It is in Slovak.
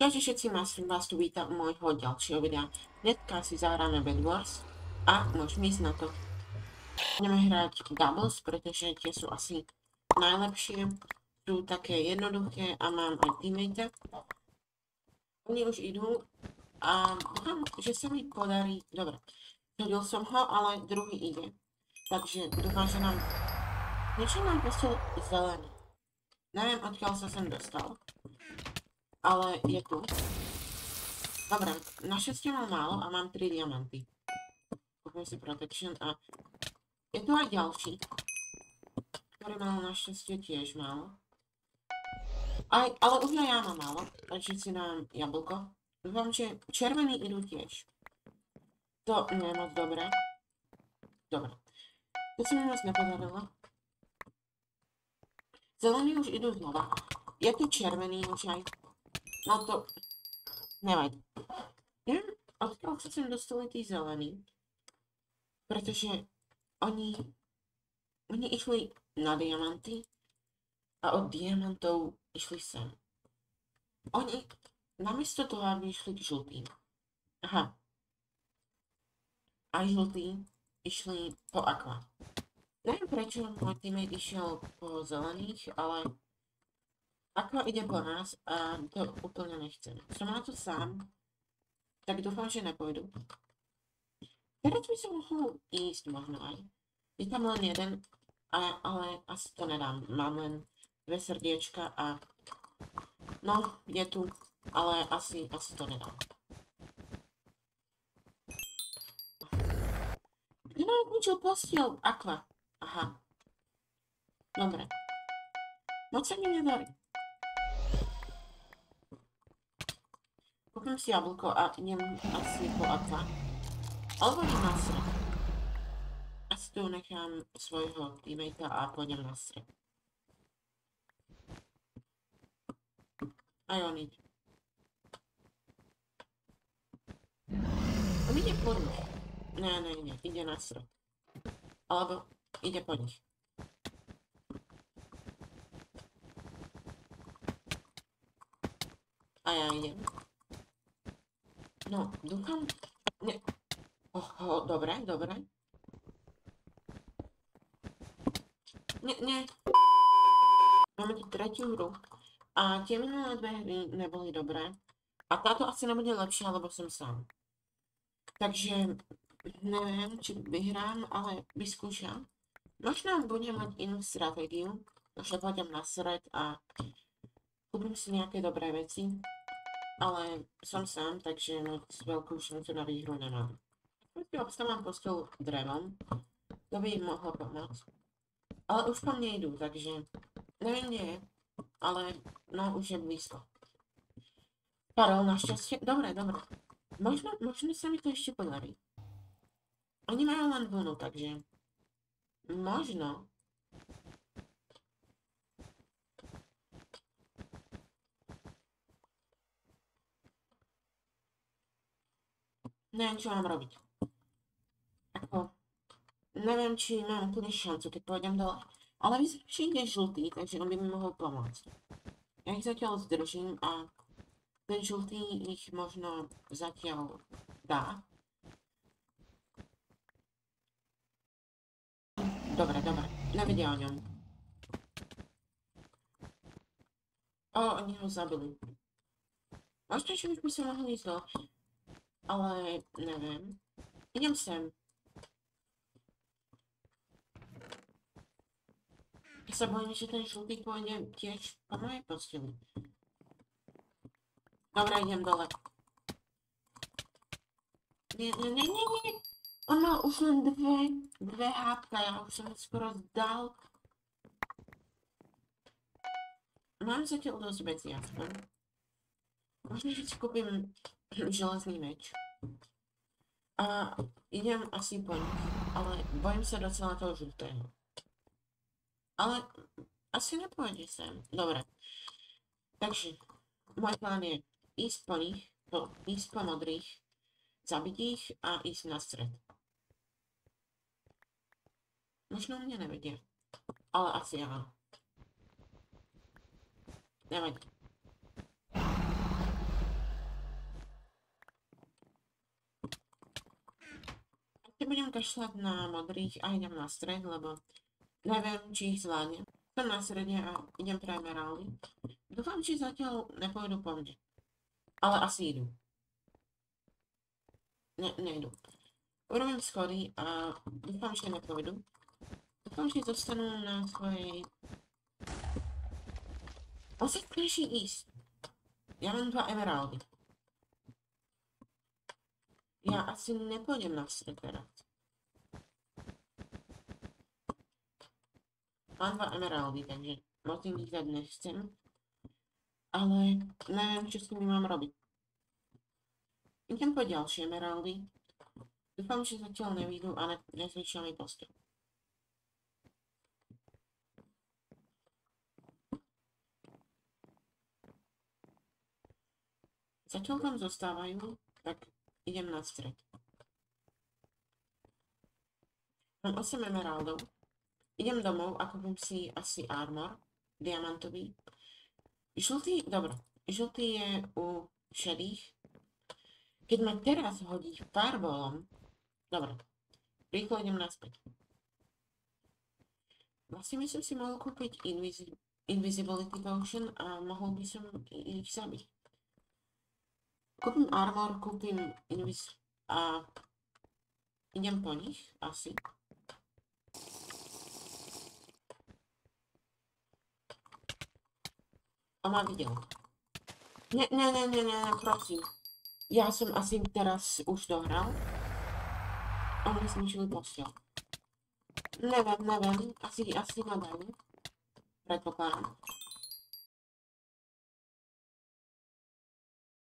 Takže všetci vás tu vítam u môjho ďalšieho videa. Dneska si zahráme Bed Wars a môžeme ísť na to. Budeme hrať doubles, pretože tie sú asi najlepšie. Sú také jednoduché a mám aj teammate. Oni už idú a dúfam, že sa mi podarí. Dobre, hodil som ho, ale druhý ide. Takže dúfam, že nám... Niečo nám poslal zelený. Neviem, odkiaľ sa sem dostal. Ale je tu. Dobre, našťastie mám málo a mám 3 diamanty. Kúpim si protection a... Je tu aj ďalší, ktorý mal našťastie tiež málo. Ale už aj ja mám málo, takže si dám jablko. Dúfam, že červení idú tiež. To nie je moc dobré. Dobre. To sa mi moc nepodarilo. Zelení už idú znova. Je tu červený už aj. No to... Nevadí. Neviem, odkiaľ sa sem dostali tí zelení. Pretože oni išli na diamanty a od diamantov išli sem. Oni namiesto toho, aby išli k žltým. Aha. A žltí išli po aqua. Neviem prečo môj teammate išiel po zelených, ale aqua ide po nás a to úplne nechcem. Som na to sám, tak dúfam, že nepôjdu. Teraz by som mohol ísť možno aj. Je tam len jeden, ale asi to nedám. Mám len 2 srdiečka a... No, je tu, ale asi to nedám. Kto nám ničil postiel? Aqua. Aha. Dobre. Moc sa mi nedarí. Kúpim si jablko a idem asi po aqua. Alebo idem na stred. Asi tu nechám svojho teammatea a pôjdem na stred. Aj on ide. On ide po nich. Ne, ide na stred. Alebo ide po nich. A ja idem. No, dúfam... Ne. Dobre. Nie. Máme tu tretiu hru. A tie minulé 2 hry neboli dobré. A táto asi nebude lepšia, lebo som sám. Takže neviem, či vyhrám, ale vyskúšam. Možno budem mať inú stratégiu. Možno pôjdem na stred a kúpim si nejaké dobré veci. Ale som sám, takže moc veľkú šancu na výhru nemám. Keď obstávam posteľ drevom, to by im mohlo pomôcť. Ale už po mne idú, takže neviem, kde je, ale no už je blízko. Parol, našťastie. Dobre. Možno sa mi to ešte podarí. Oni majú len vlnu, takže možno. Neviem, čo mám robiť. Neviem, či mám úplne šancu, keď pôjdem dole. Ale vyzerá, že ide žltý, takže on by mi mohol pomôcť. Ja ich zatiaľ zdržím a ten žltý ich možno zatiaľ dá. Dobre. Nevedia o ňom. Oni ho zabili. Možno, že už by sa mohli ísť dole. Ale neviem. Idem sem. Ja sa bojím, že ten žltý pôjde tiež po mojej posteli. Dobre, idem dole. Nie. On mal už len dve hápka, ja už som skoro zdal. Mám zatiaľ dosť veci aspoň. Možno, že si kúpim železný meč. A idem asi po nich, ale bojím sa docela toho žltého. Ale asi nepôjde sem. Dobre. Takže môj plán je ísť po nich, ísť po modrých, zabiť ich a ísť na stred. Možno mne nevedia. Ale asi áno. Nevadí. budem kašľať na modrých a idem na stred, lebo neviem, či ich zvládnem. Som na strede a idem pre emeraldy. Dúfam, že zatiaľ nepôjdu po mne. Ale asi idú. Nejdu. Urobím schody a dúfam, že nepôjdu. Dúfam, že zostanú na svojej... On sa snaží ísť. Ja mám 2 emeraldy. Ja asi nepôjdem na stred teraz. Mám 2 emeraldy, takže moc im ich dať nechcem. Ale neviem, čo s nimi mám robiť. Idem po ďalšie emeraldy. Dúfam, že zatiaľ nevídu a nezvyšia mi posteľ. Zatiaľ tam zostávajú, tak idem na stred. Mám 8 emeraldov. Idem domov a kúpim si asi armor, diamantový. Žltý, dobre, žltý je u šedých. Keď ma teraz hodí fireballom, dobre, rýchlo idem naspäť. Vlastne by som si mohol kúpiť Invisibility Potion a mohol by som ich zabiť. Kúpim armor, kúpim a idem po nich, asi. A ma videl. Ne, prosím. Ja som asi teraz už dohral. Oni zničili posteľ. Neviem, asi ma dajú. Predpokladám.